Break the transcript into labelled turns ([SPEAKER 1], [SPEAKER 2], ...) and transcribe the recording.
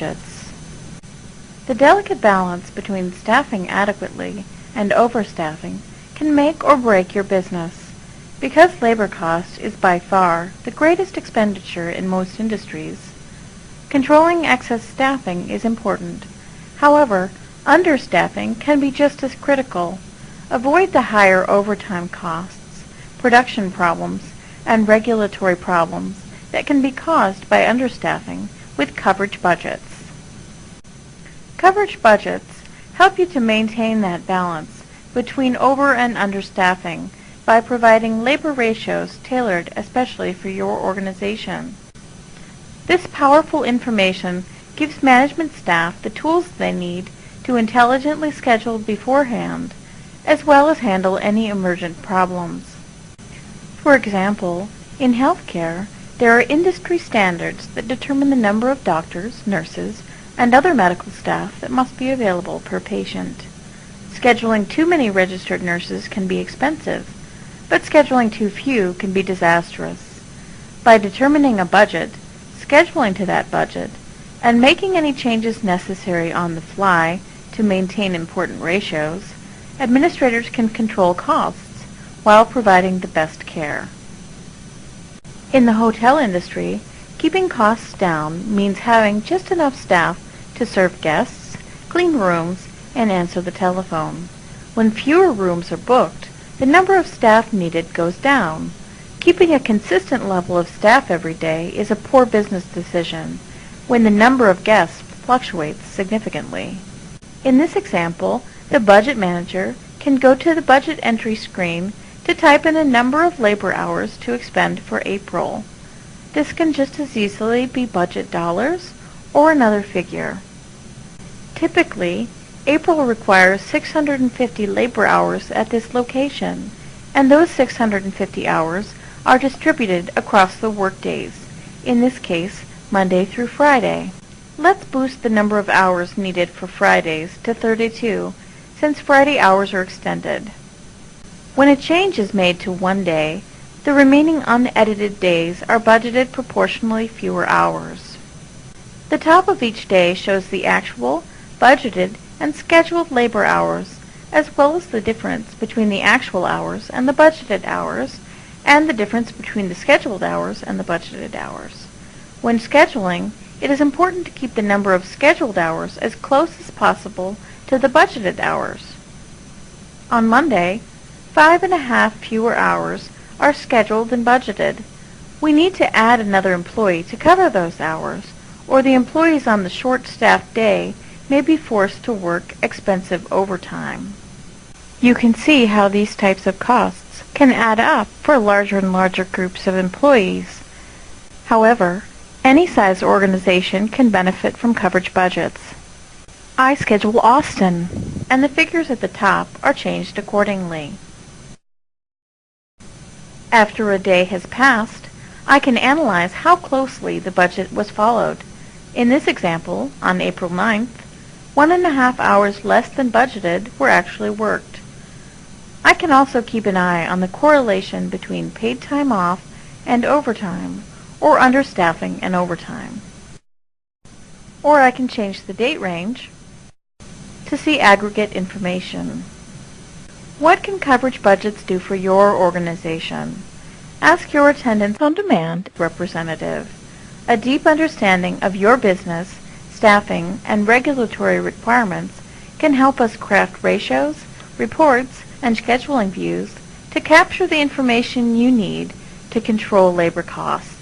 [SPEAKER 1] budgets. The delicate balance between staffing adequately and overstaffing can make or break your business. Because labor cost is by far the greatest expenditure in most industries, controlling excess staffing is important. However, understaffing can be just as critical. Avoid the higher overtime costs, production problems, and regulatory problems that can be caused by understaffing with coverage budgets. Coverage budgets help you to maintain that balance between over and understaffing by providing labor ratios tailored especially for your organization. This powerful information gives management staff the tools they need to intelligently schedule beforehand, as well as handle any emergent problems. For example, in healthcare, there are industry standards that determine the number of doctors, nurses, and other medical staff that must be available per patient. Scheduling too many registered nurses can be expensive, but scheduling too few can be disastrous. By determining a budget, scheduling to that budget, and making any changes necessary on the fly to maintain important ratios, administrators can control costs while providing the best care. In the hotel industry, keeping costs down means having just enough staff to serve guests, clean rooms, and answer the telephone. When fewer rooms are booked, the number of staff needed goes down. Keeping a consistent level of staff every day is a poor business decision when the number of guests fluctuates significantly. In this example, the budget manager can go to the budget entry screen to type in a number of labor hours to expend for April. This can just as easily be budget dollars or another figure. Typically, April requires 650 labor hours at this location, and those 650 hours are distributed across the workdays, in this case, Monday through Friday. Let's boost the number of hours needed for Fridays to 32, since Friday hours are extended. When a change is made to one day, the remaining unedited days are budgeted proportionally fewer hours. The top of each day shows the actual, budgeted, and scheduled labor hours, as well as the difference between the actual hours and the budgeted hours, and the difference between the scheduled hours and the budgeted hours. When scheduling, it is important to keep the number of scheduled hours as close as possible to the budgeted hours. On Monday, 5.5 fewer hours are scheduled than budgeted. We need to add another employee to cover those hours, or the employees on the short-staffed day may be forced to work expensive overtime. You can see how these types of costs can add up for larger and larger groups of employees. However, any size organization can benefit from coverage budgets. I schedule Austin, and the figures at the top are changed accordingly. After a day has passed, I can analyze how closely the budget was followed. In this example, on April 9th, 1.5 hours less than budgeted were actually worked. I can also keep an eye on the correlation between paid time off and overtime, or understaffing and overtime. Or I can change the date range to see aggregate information. What can coverage budgets do for your organization? Ask your attendance on demand representative. A deep understanding of your business, staffing, and regulatory requirements can help us craft ratios, reports, and scheduling views to capture the information you need to control labor costs.